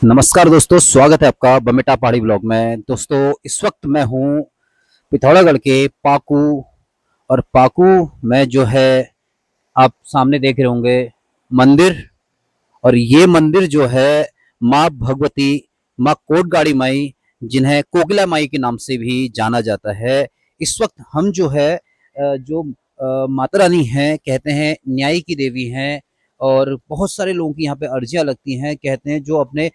नमस्कार दोस्तों, स्वागत है आपका बमेटा पहाड़ी ब्लॉग में। दोस्तों, इस वक्त मैं हूँ पिथौरागढ़ के पाकू। और पाकू में जो है आप सामने देख रहे होंगे मंदिर। और ये मंदिर जो है माँ भगवती, माँ कोटगाड़ी माई, जिन्हें कोकिला माई के नाम से भी जाना जाता है। इस वक्त हम जो है जो माता रानी हैं, कहते हैं न्याय की देवी हैं। और बहुत सारे लोगों की यहाँ पे अर्जियां लगती हैं। कहते हैं जो अपने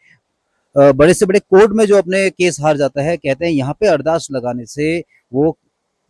बड़े से बड़े कोर्ट में जो अपने केस हार जाता है, कहते हैं यहाँ पे अरदास लगाने से वो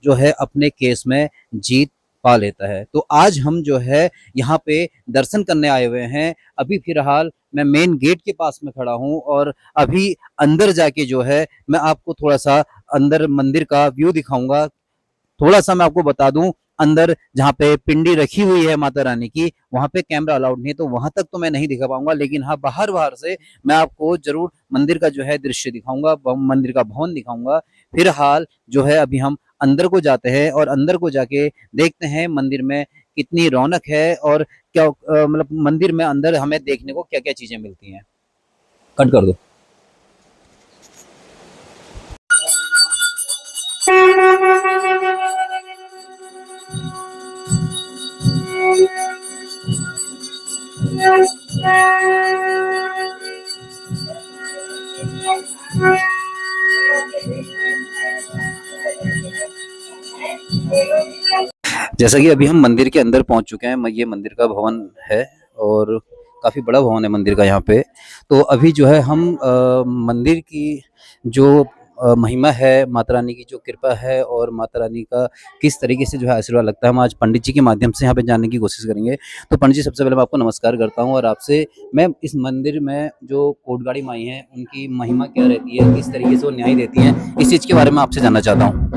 जो है अपने केस में जीत पा लेता है। तो आज हम जो है यहाँ पे दर्शन करने आए हुए हैं। अभी फिलहाल मैं मेन गेट के पास में खड़ा हूँ और अभी अंदर जाके जो है मैं आपको थोड़ा सा अंदर मंदिर का व्यू दिखाऊंगा। थोड़ा सा मैं आपको बता दूं, अंदर जहाँ पे पिंडी रखी हुई है माता रानी की, वहां पे कैमरा अलाउड नहीं है, तो वहां तक तो मैं नहीं दिखा पाऊंगा। लेकिन हाँ, बाहर बाहर से मैं आपको जरूर मंदिर का जो है दृश्य दिखाऊंगा, मंदिर का भवन दिखाऊंगा। फिलहाल जो है अभी हम अंदर को जाते हैं और अंदर को जाके देखते हैं मंदिर में कितनी रौनक है और क्या मतलब मंदिर में अंदर हमें देखने को क्या क्या चीजें मिलती हैं। कट कर दो। जैसा कि अभी हम मंदिर के अंदर पहुंच चुके हैं। ये मंदिर का भवन है और काफ़ी बड़ा भवन है मंदिर का यहाँ पे। तो अभी जो है हम मंदिर की जो महिमा है, माता रानी की जो कृपा है और माता रानी का किस तरीके से जो है आशीर्वाद लगता है, हम आज पंडित जी के माध्यम से यहाँ पे जानने की कोशिश करेंगे। तो पंडित जी, सबसे पहले मैं आपको नमस्कार करता हूँ और आपसे मैं इस मंदिर में जो कोटगाड़ी माई हैं उनकी महिमा क्या रहती है, किस तरीके से वो न्याय देती हैं, इस चीज़ के बारे में आपसे जानना चाहता हूँ।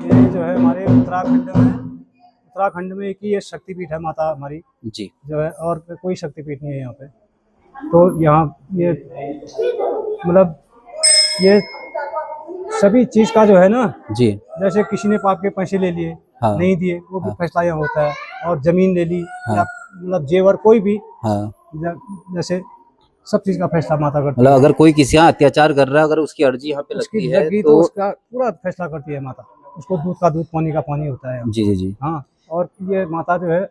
ये जो है हमारे उत्तराखंड में एक ही ये शक्तिपीठ है माता हमारी जी जो है, और कोई शक्तिपीठ नहीं है यहाँ पे। तो यहाँ ये मतलब ये सभी चीज का जो है ना, जी। जैसे किसी ने पाप के पैसे ले लिए, हाँ नहीं दिए, वो भी हाँ फैसला यहाँ होता है। और जमीन ले ली या हाँ मतलब जेवर कोई भी, हाँ। जैसे सब चीज का फैसला माता करती मतलब है। अगर कोई किसी यहाँ अत्याचार कर रहा है, अगर उसकी अर्जी यहाँ पे उसकी लगती है लगी तो तो। उसका पूरा फैसला करती है माता। उसको दूध का दूध, पानी का पानी होता है यहाँ। जी जी जी हाँ, और ये माता जो है,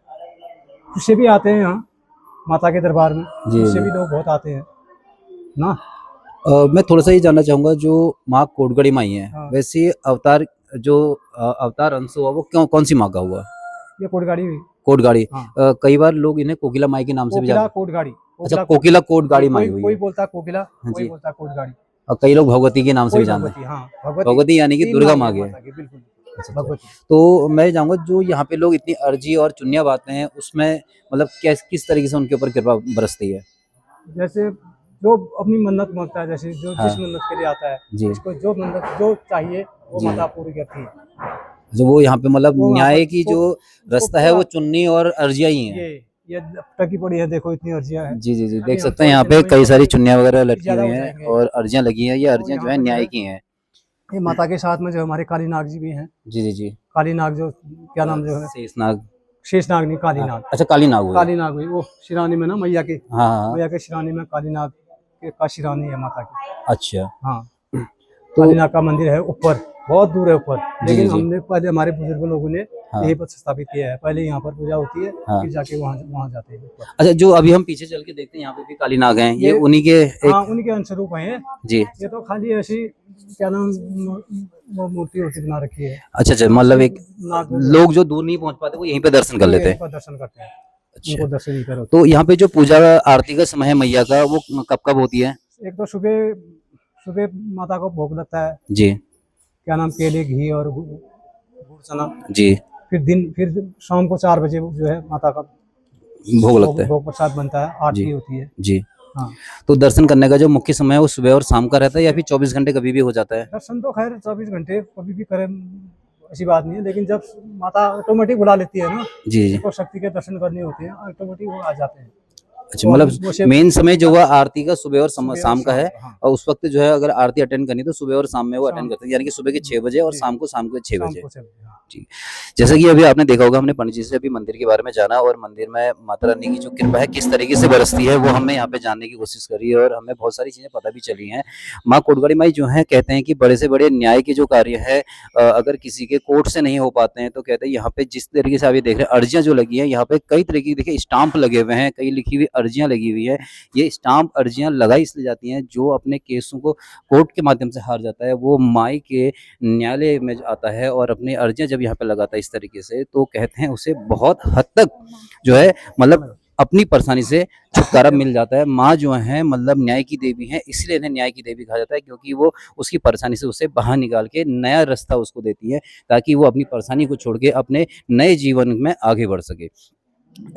उससे भी आते हैं यहाँ माता के दरबार में, जी उससे जी। भी लोग बहुत आते हैं ना। मैं थोड़ा सा ये जानना चाहूंगा, जो माँ कोटगड़ी माई है, हाँ, वैसे अवतार जो अवतार अंश हुआ वो क्यों, कौन सी माँ का हुआ? ये कोटगाड़ी हुई। कोटगाड़ी। हाँ, कई बार लोग इन्हें कोकिला माई के नाम से भी कोकिला जानते कोटगाड़ी, हैं। अच्छा, कोकिला कोकिला कोई कोटगाड़ी माई कोई हुई कोई है। बोलता है कोकिला, हाँ कोई जी। बोलता है कोटगाड़ी, और कई लोग भगवती के नाम से भी कोई जानते हैं। भगवती। हाँ, भगवती भगवती यानी कि तीन दुर्गा नाम माँ है के। माता के, बिल्कुल अच्छा अच्छा। भगवती। तो मैं चाहूंगा, जो यहाँ पे लोग इतनी अर्जी और चुन्नियाँ बांटते हैं, उसमें मतलब किस तरीके से उनके ऊपर कृपा बरसती है? जैसे जो अपनी मन्नत मांगता है, जैसे जो हाँ जिस मन्नत के लिए आता है, जी जिसको जो मन्नत जो चाहिए वो जी। माता पूरी करती है। जो वो यहाँ पे मतलब वो वहाँ पर न्याय की उसको जो उसको रास्ता है पूरा वो चुन्नी और अर्जिया ही है। ये ये टकी पड़ी है, देखो इतनी अर्जियां हैं। जी जी जी, अभी देख हम सकते हैं थोड़े यहाँ दिनों पे में कई सारी काफी चुन्नियाँ वगैरह काफी लटकी ज्यादा हुई हो हैं जाएंगे। और अर्जियाँ लगी हैं। ये तो अर्जियाँ जो यहाँ है पे जो न्याय है, की हैं। ये माता के साथ में जो हमारे काली नाग जी भी हैं। जी जी जी। काली नाग जो क्या नाम जो है, शेषनाग। शेष नाग नहीं, काली हाँ, नाग। अच्छा, काली नाग हुई। काली नाग हुई वो शिरानी में ना, हाँ हाँ हाँ। मैया के शिरानी में काली नाग के का शिरानी है माता की। अच्छा। हाँ, तो काली नाग का मंदिर है ऊपर, बहुत दूर है ऊपर। जी जी लेकिन जी। हमने पहले, हमारे बुजुर्ग लोगों ने हाँ यहीं पर स्थापित किया है। पहले यहाँ पर पूजा होती है, हाँ। फिर जाके वहाँ वहाँ जाते हैं ऊपर। अच्छा, जो अभी हम पीछे चल के देखते हैं, यहाँ पे भी काली नाग हैं, ये ये उन्हीं के हाँ, एक। उन्हीं के अंशरूप हैं। जी। ये तो खाली ऐसी क्या नाम वो मूर्ति होती बना रखी है। अच्छा अच्छा, मतलब असली एक नाग जो है, लोग जो दूर नहीं पहुंच पाते वो यहीं पे दर्शन कर वो लेते यहीं हैं। पर दर्शन करते हैं। अच्छा। उनको दर्शन यहीं पर होते तो यहाँ पे जो पूजा आरती का समय है मैया का, वो कब कब होती है? हैं। एक तो सुबह सुबह माता को भोग लगता है, जी क्या नाम, केले, घी और गुड़ चना। जी। फिर शाम को 4 बजे जो है माता का भोग लगता है। भोग प्रसाद बनता है, जी आरती होती है। जी। हाँ, तो दर्शन करने का जो मुख्य समय है वो सुबह और शाम का रहता है, या फिर 24 घंटे कभी भी हो जाता है? दर्शन तो खैर 24 घंटे कभी भी करें, ऐसी बात नहीं है। लेकिन जब माता ऑटोमेटिक बुला लेती है ना, जी जी। जिसको शक्ति के दर्शन करने होते हैं, ऑटोमेटिक वो आ जाते हैं। अच्छा, तो हम मतलब वो शिव मेन समय जो हुआ आरती का सुबह और सुबह और शाम का है, हाँ, और उस वक्त जो है अगर आरती अटेंड करनी है तो सुबह और शाम में वो अटेंड शाम करते हैं, यानी कि सुबह के 6 बजे और जी, शाम को 6 शाम बजे। को 6 बजे, हाँ। जी। जैसे कि अभी आपने देखा होगा, हमने पंडित जी से अभी मंदिर के बारे में जाना और मंदिर में माता रानी की जो कृपा है किस तरीके से बरसती है वो हमने यहाँ पे जानने की कोशिश करी है, और हमें बहुत सारी चीज़ें पता भी चली हैं। माँ कोटगाड़ी माई जो है कहते हैं कि बड़े से बड़े न्याय के जो कार्य है, अगर किसी के कोर्ट से नहीं हो पाते हैं तो कहते हैं यहाँ पे जिस तरीके से आप ये देख रहे हैं अर्जियाँ जो लगी हैं, यहाँ पे कई तरीके की देखिए स्टाम्प लगे हुए हैं, कई लिखी हुई अर्जियाँ लगी हुई है। ये स्टाम्प अर्जियाँ लगाई इसलिए जाती हैं जो अपने केसों को कोर्ट के माध्यम से हार जाता है वो माई के न्यायालय में आता है और अपनी अर्जियाँ जब यहाँ पे लगाता है इस तरीके से, तो कहते हैं उसे बहुत हद तक जो है मतलब अपनी परेशानी से छुटकारा मिल जाता है। माँ जो है मतलब न्याय की देवी है, इसलिए इन्हें न्याय की देवी कहा जाता है, क्योंकि वो उसकी परेशानी से उसे बाहर निकाल के नया रास्ता उसको देती है, ताकि वो अपनी परेशानी को छोड़ के अपने नए जीवन में आगे बढ़ सके।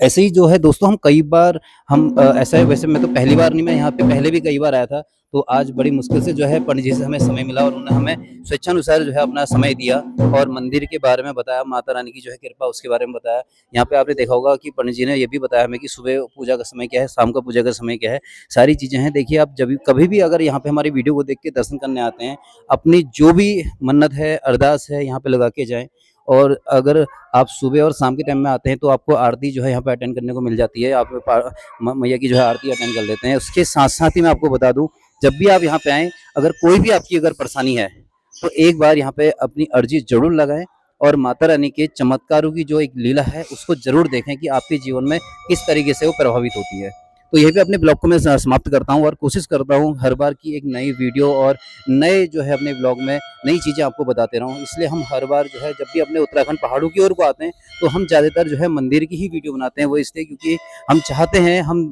ऐसे ही जो है दोस्तों, हम कई बार हम ऐसा है, वैसे मैं तो पहली बार नहीं, मैं यहाँ पे पहले भी कई बार आया था, तो आज बड़ी मुश्किल से जो है पंडित जी से हमें समय मिला और उन्होंने हमें स्वेच्छानुसार जो है अपना समय दिया और मंदिर के बारे में बताया, माता रानी की जो है कृपा उसके बारे में बताया। यहाँ पे आपने देखा होगा कि पंडित जी ने ये भी बताया हमें कि सुबह पूजा का समय क्या है, शाम का पूजा का समय क्या है, सारी चीज़ें हैं। देखिए आप जब कभी भी अगर यहाँ पे हमारी वीडियो को देख के दर्शन करने आते हैं, अपनी जो भी मन्नत है, अरदास है, यहाँ पे लगा के जाएँ। और अगर आप सुबह और शाम के टाइम में आते हैं तो आपको आरती जो है यहाँ पे अटेंड करने को मिल जाती है, आप मैया की जो है आरती अटेंड कर लेते हैं। उसके साथ साथ ही मैं आपको बता दूं, जब भी आप यहाँ पे आएँ, अगर कोई भी आपकी अगर परेशानी है तो एक बार यहाँ पे अपनी अर्जी जरूर लगाएं और माता रानी के चमत्कारों की जो एक लीला है उसको जरूर देखें कि आपके जीवन में किस तरीके से वो प्रभावित होती है। तो यही पे अपने ब्लॉग को मैं समाप्त करता हूँ और कोशिश करता हूँ हर बार की एक नई वीडियो और नए जो है अपने ब्लॉग में नई चीज़ें आपको बताते रहूँ। इसलिए हम हर बार जो है जब भी अपने उत्तराखंड पहाड़ों की ओर को आते हैं तो हम ज़्यादातर जो है मंदिर की ही वीडियो बनाते हैं। वो इसलिए क्योंकि हम चाहते हैं हम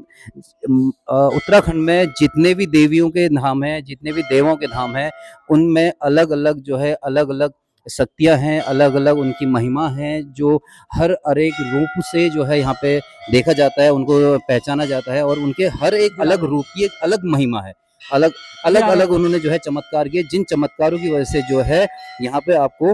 उत्तराखंड में जितने भी देवियों के धाम हैं, जितने भी देवों के धाम हैं, उनमें अलग अलग जो है अलग अलग शक्तियाँ हैं, अलग अलग उनकी महिमा है, जो हर एक रूप से जो है यहाँ पे देखा जाता है, उनको पहचाना जाता है और उनके हर एक अलग रूप की एक अलग महिमा है। अलग अलग अलग उन्होंने जो है चमत्कार किए, जिन चमत्कारों की वजह से जो है यहाँ पे आपको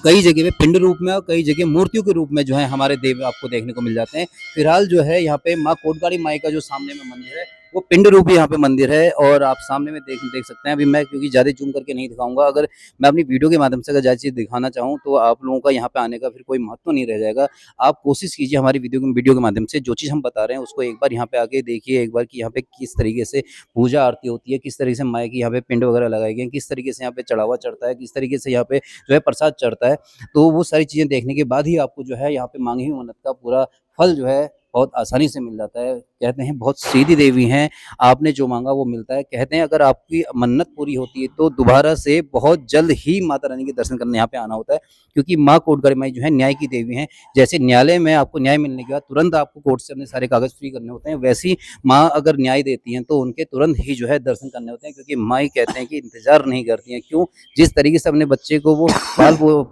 कई जगह पे पिंड रूप में और कई जगह मूर्तियों के रूप में जो है हमारे देव आपको देखने को मिल जाते हैं। फिलहाल जो है यहाँ पे माँ कोटगाड़ी माई का जो सामने में मंदिर है वो पिंड रूपी यहाँ पे मंदिर है और आप सामने में देख सकते हैं। अभी मैं क्योंकि ज़्यादा जूम करके नहीं दिखाऊंगा, अगर मैं अपनी वीडियो के माध्यम से अगर ज़्यादा चीज़ दिखाना चाहूँ तो आप लोगों का यहाँ पे आने का फिर कोई महत्व नहीं रह जाएगा। आप कोशिश कीजिए हमारी वीडियो के माध्यम से जो चीज़ हम बता रहे हैं उसको एक बार यहाँ पे आके देखिए, एक बार कि यहाँ पे किस तरीके से पूजा आरती होती है, किस तरीके से माई की यहाँ पे पिंड वगैरह लगाए गए हैं, किस तरीके से यहाँ पे चढ़ावा चढ़ता है, किस तरीके से यहाँ पे जो है प्रसाद चढ़ता है। तो वो सारी चीज़ें देखने के बाद ही आपको जो है यहाँ पे मांगी हुई मन्नत का पूरा फल जो है बहुत आसानी से मिल जाता है। कहते हैं बहुत सीधी देवी हैं, आपने जो मांगा वो मिलता है। कहते हैं अगर आपकी मन्नत पूरी होती है तो दोबारा से बहुत जल्द ही माता रानी के दर्शन करने यहाँ पे आना होता है, क्योंकि माँ कोटगाड़ी माई जो है न्याय की देवी हैं। जैसे न्यायालय में आपको न्याय मिलने के बाद तुरंत आपको कोर्ट से अपने सारे कागज फ्री करने होते हैं, वैसी माँ अगर न्याय देती हैं तो उनके तुरंत ही जो है दर्शन करने होते हैं, क्योंकि माँ कहते हैं कि इंतजार नहीं करती हैं। क्यों? जिस तरीके से अपने बच्चे को वो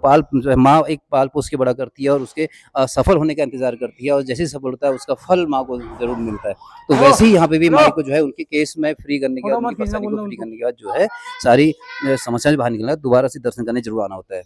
पाल माँ एक पाल पोस के बड़ा करती है और उसके सफल होने का इंतजार करती है, और जैसे सफल होता है उसका फल माँ को जरूर मिलता है। तो वैसे ही यहाँ पे भी माई को जो है उनके केस में फ्री करने के बाद, उनकी परेशानी को फ्री करने के बाद जो है सारी समस्या से बाहर निकलना, दोबारा से दर्शन करने जरूर आना होता है।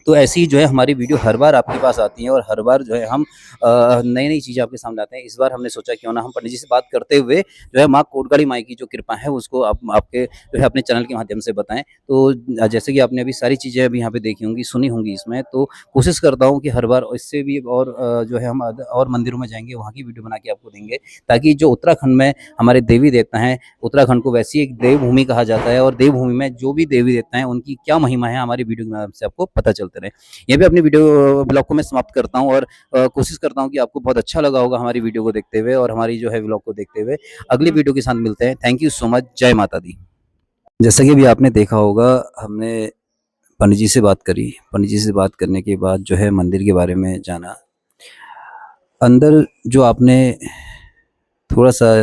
तो ऐसी ही जो है हमारी वीडियो हर बार आपके पास आती है और हर बार जो है हम नई-नई चीज़ें आपके सामने लाते हैं। इस बार हमने सोचा क्यों ना हम पंडित जी से बात करते हुए जो है माँ कोटगाड़ी माई की जो कृपा है उसको आपके जो है अपने चैनल के माध्यम से बताएँ। तो जैसे कि आपने अभी सारी चीज़ें अभी यहाँ पे देखी होंगी, सुनी होंगी इसमें, तो कोशिश करता हूँ कि हर बार इससे भी और जो है हम और मंदिरों में जाएँगे, वहाँ की वीडियो बना के आपको देंगे, ताकि जो उत्तराखंड में हमारे देवी देवता हैं, उत्तराखंड को वैसी एक देवभूमि कहा जाता है और देवभूमि में जो भी देवी देवता हैं उनकी क्या महिमा है हमारी वीडियो के माध्यम से आपको पता चलते रहे। ये भी अपनी वीडियो ब्लॉग को मैं समाप्त करता हूँ और कोशिश करता हूँ कि आपको बहुत अच्छा लगा होगा हमारी वीडियो को देखते हुए और हमारी जो है ब्लॉग को देखते हुए। अगली वीडियो के साथ मिलते हैं। Thank you so much. जय माता दी। जैसा कि अभी आपने देखा होगा, हमने पंडित जी से बात करी। पंडित जी से बात करने के बाद जो है मंदिर के बारे में जाना। अंदर जो आपने थोड़ा सा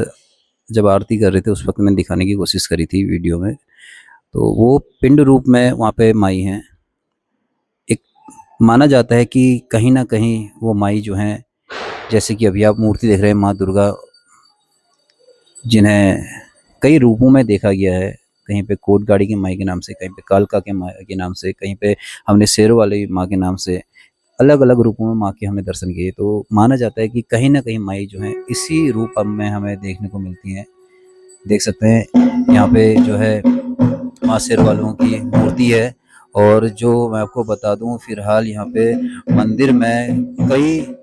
जब आरती कर रहे थे उस वक्त मैंने दिखाने की कोशिश करी थी वीडियो में, तो वो पिंड रूप में वहाँ पे माई हैं। एक माना जाता है कि कहीं ना कहीं वो माई जो हैं, जैसे कि अभी आप मूर्ति देख रहे हैं माँ दुर्गा, जिन्हें कई रूपों में देखा गया है। कहीं पे कोटगाड़ी की माई के नाम से, कहीं पे कालका के माँ के नाम से, कहीं पे हमने शेरों वाली माँ के नाम से, अलग अलग रूपों में माँ के हमने दर्शन किए। तो माना जाता है कि कहीं ना कहीं माई जो है इसी रूप में हमें देखने को मिलती है। देख सकते हैं यहाँ पे जो है माँ शेर वालों की मूर्ति है। और जो मैं आपको बता दूं, फिलहाल यहाँ पे मंदिर में कई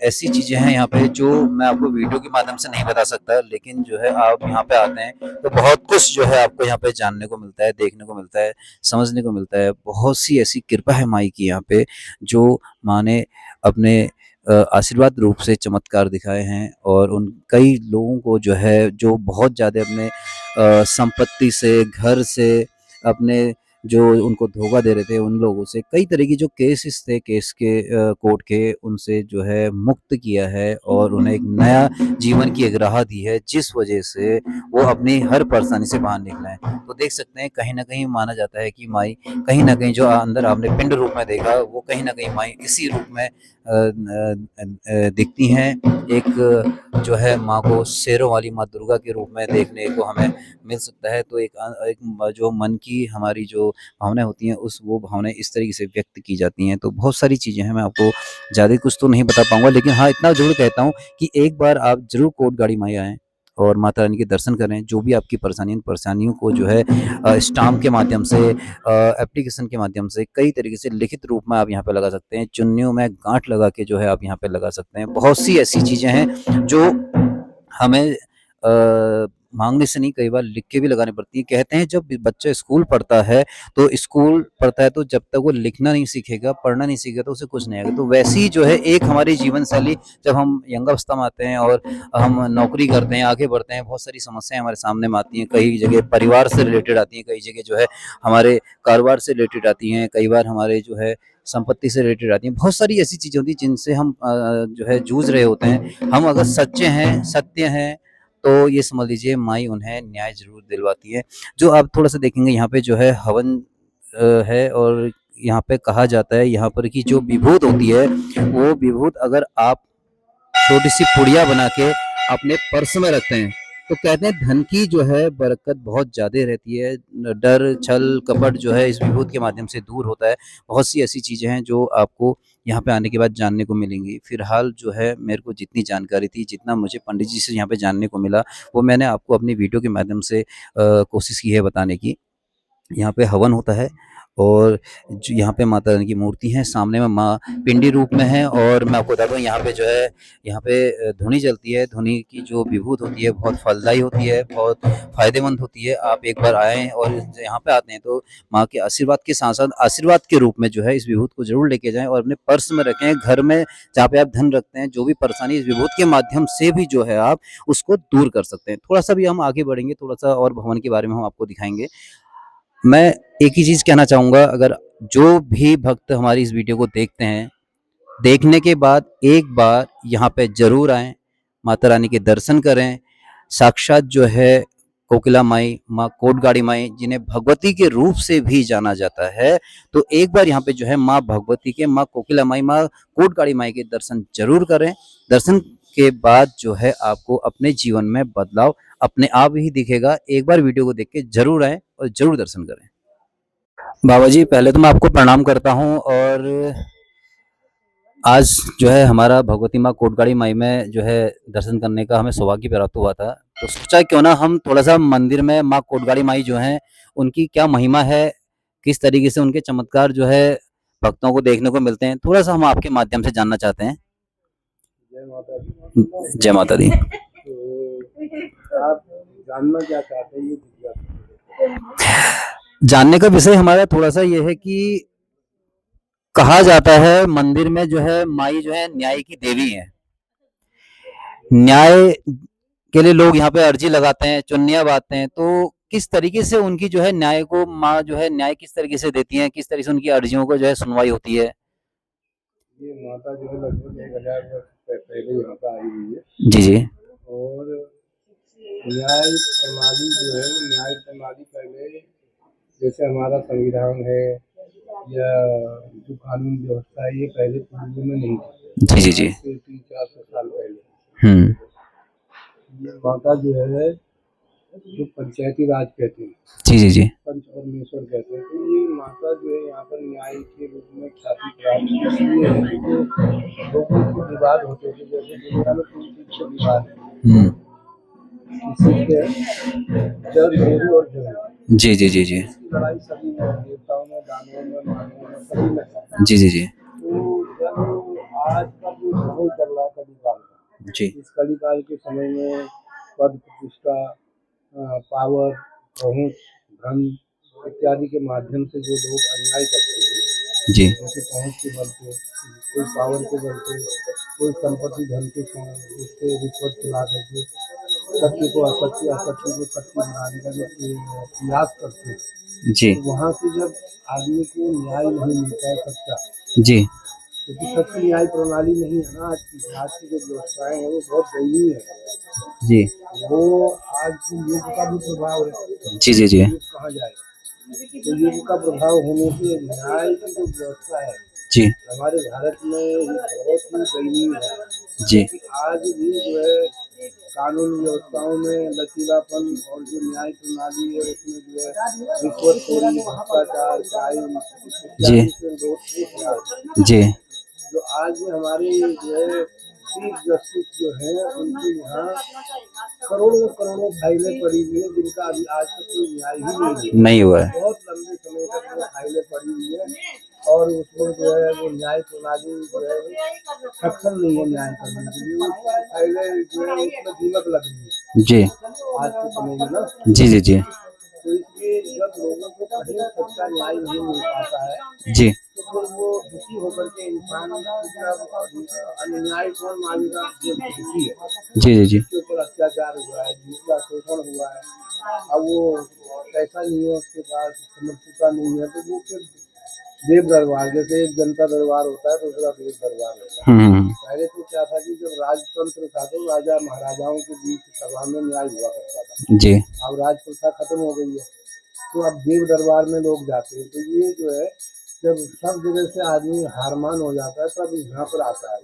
ऐसी चीजें हैं यहाँ पे जो मैं आपको वीडियो के माध्यम से नहीं बता सकता, लेकिन जो है आप यहाँ पे आते हैं तो बहुत कुछ जो है आपको यहाँ पे जानने को मिलता है, देखने को मिलता है, समझने को मिलता है। बहुत सी ऐसी कृपा है माई की यहाँ पे, जो माँ ने अपने आशीर्वाद रूप से चमत्कार दिखाए हैं। और उन कई लोगों को जो है, जो बहुत ज्यादा अपने संपत्ति से, घर से, अपने जो उनको धोखा दे रहे थे उन लोगों से, कई तरह की जो केसेस थे, केस के कोर्ट के, उनसे जो है मुक्त किया है और उन्हें एक नया जीवन की एक राह दी है, जिस वजह से वो अपनी हर परेशानी से बाहर निकले हैं। तो देख सकते हैं कहीं ना कहीं माना जाता है कि माई कहीं ना कहीं जो अंदर आपने पिंड रूप में देखा, वो कहीं ना कहीं माई इसी रूप में दिखती हैं। एक जो है माँ को शेरों वाली माँ दुर्गा के रूप में देखने को हमें मिल सकता है। तो एक जो मन की हमारी जो भावनाएँ होती हैं, उस वो भावनाएँ इस तरीके से व्यक्त की जाती हैं। तो बहुत सारी चीज़ें हैं, मैं आपको ज़्यादा कुछ तो नहीं बता पाऊँगा, लेकिन हाँ, इतना ज़रूर कहता हूँ कि एक बार आप ज़रूर कोटगाड़ी माई आएँ और माता रानी के दर्शन करें। जो भी आपकी परेशानी, उन परेशानियों को जो है स्टाम्प के माध्यम से, एप्लीकेशन के माध्यम से, कई तरीके से लिखित रूप में आप यहाँ पे लगा सकते हैं। चुन्नियों में गाँठ लगा के जो है आप यहाँ पे लगा सकते हैं। बहुत सी ऐसी चीज़ें हैं जो हमें माँगने से नहीं, कई बार लिख के भी लगानी पड़ती है। कहते हैं जब बच्चा स्कूल पढ़ता है, तो जब तक वो लिखना नहीं सीखेगा, पढ़ना नहीं सीखेगा, तो उसे कुछ नहीं आएगा। तो वैसे ही जो है एक हमारी जीवन शैली, जब हम यंगावस्था में आते हैं और हम नौकरी करते हैं, आगे बढ़ते हैं, बहुत सारी समस्याएँ हमारे सामने में आती हैं। कई जगह परिवार से रिलेटेड आती हैं, कई जगह जो है हमारे कारोबार से रिलेटेड आती हैं, कई बार हमारे जो है संपत्ति से रिलेटेड आती हैं। बहुत सारी ऐसी चीज़ें होती हैं जिनसे हम जो है जूझ रहे होते हैं। हम अगर सच्चे हैं, सत्य हैं, तो ये समझ लीजिए माई उन्हें न्याय ज़रूर दिलवाती है। जो आप थोड़ा-सा देखेंगे यहाँ पे जो है हवन है। और यहाँ पे कहा जाता है यहाँ पर कि जो विभूत होती है, वो विभूत अगर आप छोटी-सी पुड़िया बना के अपने पर्स में रखते हैं, तो कहते हैं धन की जो है बरकत बहुत ज़्यादा रहती है। डर, छल, कपट जो है इस विभूत के माध्यम से दूर होता है। बहुत सी ऐसी चीज़ें हैं जो आपको यहाँ पे आने के बाद जानने को मिलेंगी। फिलहाल जो है मेरे को जितनी जानकारी थी, जितना मुझे पंडित जी से यहाँ पे जानने को मिला, वो मैंने आपको अपनी वीडियो के माध्यम से कोशिश की है बताने की। यहाँ पे हवन होता है और जो यहाँ पे माता रानी की मूर्ति है, सामने में माँ पिंडी रूप में है। और मैं आपको बता दूँ यहाँ पे जो है, यहाँ पे धुनी जलती है। धुनी की जो विभूत होती है बहुत फलदायी होती है, बहुत फायदेमंद होती है। आप एक बार आएँ और यहाँ पे आते हैं तो माँ के आशीर्वाद के साथ-साथ आशीर्वाद के रूप में जो है इस विभूत को ज़रूर लेके जाएँ और अपने पर्स में रखें, घर में जहाँ पे आप धन रखते हैं। जो भी परेशानी इस विभूत के माध्यम से भी जो है आप उसको दूर कर सकते हैं। थोड़ा-सा भी हम आगे बढ़ेंगे, थोड़ा-सा और भवन के बारे में हम आपको दिखाएँगे। मैं एक ही चीज़ कहना चाहूँगा, अगर जो भी भक्त हमारी इस वीडियो को देखते हैं, देखने के बाद एक बार यहाँ पे ज़रूर आएँ, माता रानी के दर्शन करें। साक्षात जो है कोकिला माई, माँ कोटगाड़ी माई, जिन्हें भगवती के रूप से भी जाना जाता है, तो एक बार यहाँ पे जो है माँ भगवती के, माँ कोकिला माई, माँ कोटगाड़ी माई के दर्शन ज़रूर करें। दर्शन के बाद जो है आपको अपने जीवन में बदलाव अपने आप ही दिखेगा। एक बार वीडियो को देख के ज़रूर आएँ और ज़रूर दर्शन करें। बाबा जी, पहले तो मैं आपको प्रणाम करता हूँ। और आज जो है हमारा भगवती माँ कोटगाड़ी माई में जो है दर्शन करने का हमें सौभाग्य प्राप्त हुआ था। तो सोचा क्यों ना हम थोड़ा-सा मंदिर में माँ कोटगाड़ी माई जो हैं, उनकी क्या महिमा है, किस तरीके से उनके चमत्कार जो है भक्तों को देखने को मिलते हैं, थोड़ा-सा हम आपके माध्यम से जानना चाहते हैं। जय माता दी। जय माता दी। तो आप जानना क्या चाहते हैं ये जिज्ञासा? जानने का विषय हमारा थोड़ा-सा ये है कि कहा जाता है मंदिर में जो है माई जो है न्याय की देवी है। न्याय के लिए लोग यहाँ पे अर्जी लगाते हैं, चुन्नियाँ बाँधते हैं। तो किस तरीके से उनकी जो है न्याय को माँ जो है न्याय किस तरीके से देती हैं? किस तरीके से उनकी अर्जियों को जो है सुनवाई होती है? ये माता जो है लगभग 1000 वर्ष पहले यहाँ पे आई हुई है। जी, जी। और न्याय प्रणाली जो है, वो न्याय प्रणाली पहले जैसे हमारा संविधान है या जो कानून व्यवस्था है, ये पहले पूर्व में नहीं थी। जी, जी, जी। 300-400 साल पहले हुँ। ये माता जो है जो पंचायती राज कहते हैं, जी जी जी पंच परमेश्वर कहते हैं। तो ये माता जो है यहाँ पर न्याय के रूप में ख्याति प्राप्त इसलिए है कि जो लोगों के विवाद होते थे, जैसे दुनिया में तीन चीज के विवाद है, किसी के जल, भूमि और जमीन। जी जी जी जी इसकी लड़ाई सभी में है, देवताओं में, दानवों में, मानवों में, सभी में है। जी जी जी तो जब आज का जो समय चल रहा है कलिकाल का, जी इस कलिकाल के समय में पद प्रतिष्ठा, पावर, पहुंच, धन इत्यादि के माध्यम से जो लोग अन्याय करते हैं, जी जैसे पहुंच के बल पे, कोई पावर के बल पे, कोई संपत्ति धन के उससे रिश्वत खिला करके सत्य को असत्य, असत्य को सत्य बनाने का जो प्रयास करते हैं, जी तो वहाँ से जब आदमी को न्याय नहीं मिलता है सच्चा, जी क्योंकि सच्ची न्याय प्रणाली नहीं है ना आज की जो व्यवस्थाएं हैं वो बहुत दयनीय है। जी वो आज की युग का भी प्रभाव है। जी जी जी युग कहाँ जाए, तो युग का प्रभाव होने से न्याय की जो व्यवस्था है जी हमारे भारत में बहुत ही दयनीय है। जी क्योंकि आज भी जो है कानून व्यवस्थाओं में लचीलापन और जो न्याय प्रणाली है उसमें जो है रिश्वतखोरी, भ्रष्टाचार, क्राइम जी इत्यादि से लोग जी जो आज हमारे जो है चीफ जस्टिस जो है उनके यहाँ करोड़ों करोड़ों फाइलें पड़ी हुई है, जिनका अभी आज तक कोई न्याय ही नहीं है। नहीं हुआ है बहुत लंबे समय तक वो फाइलें पड़ी हुई है और उसमें जो है वो न्याय प्रणाली जो है सक्षम नहीं है न्याय करने के लिए। वो फाइलें जो है उसमें दीमक लग रही है जी आज के समय में ना। जी जी जी तो इसलिए जब लोगों को कहीं सच्चा न्याय नहीं मिल पाता है जी तो फिर वो दुखी होकर के इंसान अन्याय कौन मानेगा, जो दुखी है, जी जी जी जिसके ऊपर अत्याचार हुआ है, जिसका शोषण हुआ है, अब वो पैसा नहीं है उसके पास, समर्थता नहीं है, तो वो फिर देव दरबार, जैसे एक जनता दरबार होता है दूसरा देव दरबार होता है। पहले तो क्या था कि जब राजतंत्र था तो राजा महाराजाओं के बीच सभा में न्याय हुआ करता था। जी अब राज प्रथा खत्म हो गई है, तो अब देव दरबार में लोग जाते हैं। तो ये जो है जब सब जगह से आदमी हारमान हो जाता है तब यहाँ पर आता है।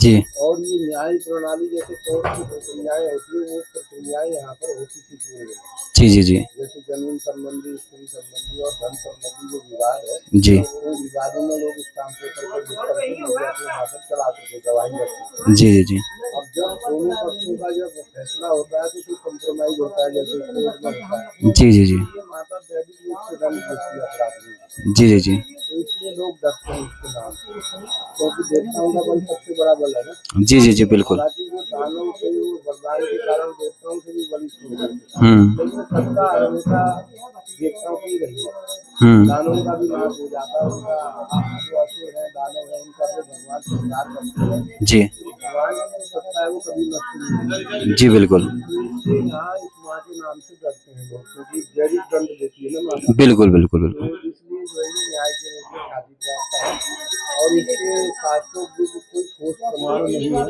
जी और ये न्याय प्रणाली जैसे कोर्ट की प्रक्रियाएं होती है वो प्रक्रियाएं यहाँ पर होती थी पूरे में। जी जी जी जैसे जमीन संबंधी, स्त्री संबंधी और धन संबंधी जो विवाद है, जी तो उन विवादों में लोग स्टाम्प पेपर पर लिख करके मीडिया के यहाँ पर चलाते थे, गवाही रखते थे। जी जी जी अब जब दोनों पक्षों का जब फैसला होता है तो फिर कम्प्रोमाइज होता है, जैसे कोर्ट में होता है। जी जी जी ये माता दैविक रूप से दंड देती है अपराधी, जी जी जी तो इसलिए लोग डरते हैं इसके नाम से, क्योंकि देवताओं का बल सबसे बड़ा बल है ना। जी जी जी बिल्कुल हालांकि वो दानव से वो वरदान के कारण देवताओं से भी बलिष्ठ हो गए थे, लेकिन सत्ता हमेशा देवताओं की ही रही है। दानवों का भी नाश हो जाता है, उनका जो असुर है दानव है उनका भी भगवान स्वीकार करते हैं। जी भगवान की जो सत्ता है वो कभी नष्ट नहीं होती। जी बिल्कुल तो इसलिए यहाँ इस माँ के नाम से डरते हैं लोग, क्योंकि जैविक दंड देती है ना माता। बिल्कुल बिल्कुल तो बिल्कुल इसलिए जो है ये न्याय के रूप में ख्याति प्राप्त है और इसके शास्त्रों की कोई ठोस प्रमाण नहीं है।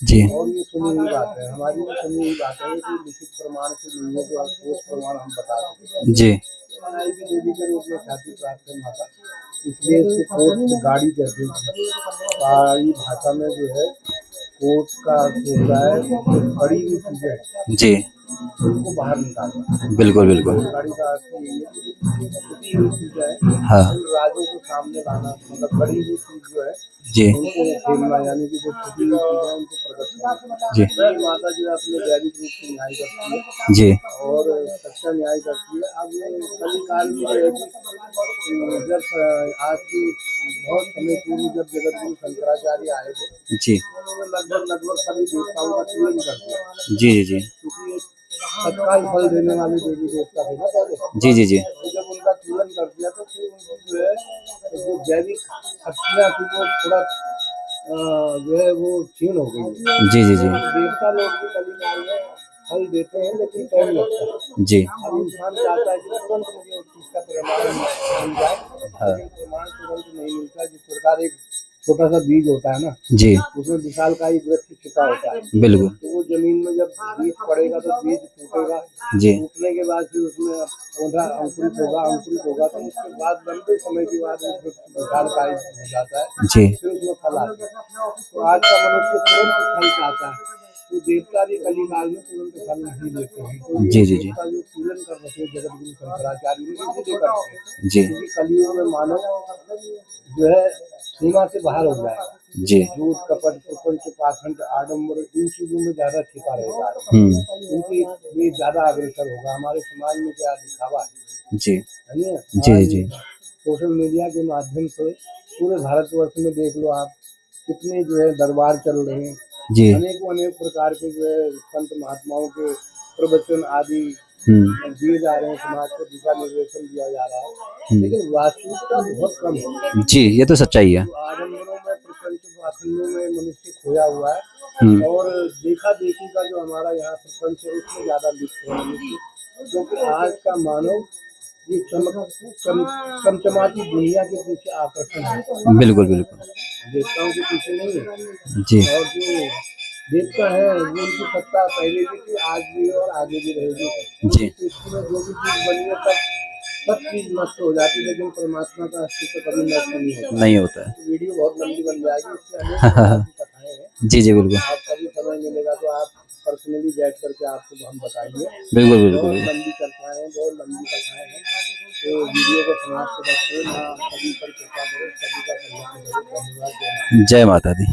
जी और ये सुनी हुई बात है, हमारी भी सुनी हुई बात है कि लिखित प्रमाण से नहीं है, जो ठोस प्रमाण हम बता सकते। जी न्याय की देवी के रूप में ख्याति प्राप्त है माता, इसलिए इसको कोर्ट गाड़ी कहते हैं। पहाड़ी भाषा में जो है कोर्ट का होता है जो खड़ी हुई चीजें जी उनको बाहर निकालना। बिल्कुल बिल्कुल गाड़ी का अर्थ यही है कि छुपी हुई चीजें हैं हाँ उन राजों को सामने लाना, मतलब बड़ी हुई चीज जो है जी उनको खेलना, यानी कि जो छुपी हुई चीजें हैं उनको प्रकट करना। जी वह माता जो है अपने दैविक रूप से न्याय करती है जी और सच्चा न्याय करती है। अब कभी काल में जो है कि जब आज की बहुत समय पूर्व जब जगत गुरु शंकराचार्य आए थे जी तो उन्होंने लगभग सभी देवताओं का चयन कर दिया, जी जी जी क्योंकि तत्काल फल देने वाले देवी देवता थे ना पहले। जी जी जी तो जब उनका चयन कर दिया तो फिर उनकी जो है जो जैविक शक्तियाँ थी वो थोड़ा जो है वो क्षीण हो गई। जी जी जी देवता लोग भी कलिकाल में फल देते हैं लेकिन टाइम लगता है। जी अब इंसान चाहता है कि तुरंत मुझे उस चीज का प्रमाण मिल जाए, हाँ लेकिन प्रमाण तुरंत नहीं मिलता। जिस प्रकार एक छोटा सा बीज होता है ना, जी उसमें विशालकाय वृक्ष छिपा होता है, बिल्कुल तो वो जमीन में जब बीज पड़ेगा तो बीज फूटेगा, जी फूटने के बाद फिर उसमें पौधा अंकुरित होगा, अंकुरित होगा तो उसके बाद लंबे समय के बाद वो वृक्ष विशालकाय हो जाता है, जी फिर उसमें फल आता है। तो आज का मनुष्य तुरंत फल चाहता है, तो देवता भी कली काल में तुरंत फल नहीं देते हैं। तो जी, ये जी, जी। देवता जो पूजन कर रहे थे जगत गुरु शंकराचार्य ने इसीलिए करते हैं, जी, क्योंकि कलियुग में मानव जो है सीमा से बाहर हो जाएगा। जी। झूठ, कपट, प्रपंच, पाखंड, आडम्बर इन चीजों में ज्यादा छिपा रहेगा। इनकी ये ज्यादा अग्रसर होगा। हमारे समाज में क्या दिखावा जी, है ना? जी, आज जी, सोशल मीडिया के माध्यम से पूरे भारतवर्ष में देख लो आप, कितने जो है दरबार चल रहे हैं, जी। अनेकों अनेक प्रकार के जो है संत महात्माओं के प्रवचन आदि दिए जा रहे हैं, समाज को दिशा निर्देशन दिया जा रहा है, लेकिन वास्तविकता बहुत कम है। जी, ये तो सच्चाई है। तो आडम्बरों में, प्रपंच पाखंडों में मनुष्य खोया हुआ है, हम्म, और देखा देखी का जो हमारा यहाँ प्रपंच है उसमें ज्यादा लिप्त है मनुष्य, क्योंकि आज का मानव ये चमचमाती दुनिया के पीछे आकर्षण है, बिल्कुल, बिल्कुल। देवताओं के पीछे नहीं है। जी, और जो देवता है वो उनकी सत्ता पहले भी थी, आज भी है और आगे भी रहेगी। जी। सृष्टि में जो भी चीज बनी है सब चीज नष्ट हो जाती है, लेकिन परमात्मा का अस्तित्व कभी नष्ट नहीं होता। नहीं होता है। तो वीडियो बहुत लंबी बन जाएगी, इससे अनेक प्रकार की कथाएं हैं। जी, जी, बिल्कुल। आप कभी समय मिलेगा तो आप पर्सनली बैठ करके आपको हम बताएंगे। बिल्कुल, बहुत बिल्कुल। लंबी कथाएं हैं, बहुत लंबी कथाएं हैं, तो वीडियो को समाप्त करते हैं। ना सभी पर कृपा करो, सभी का कल्याण करो। धन्यवाद। जय माता दी। जय माता दी।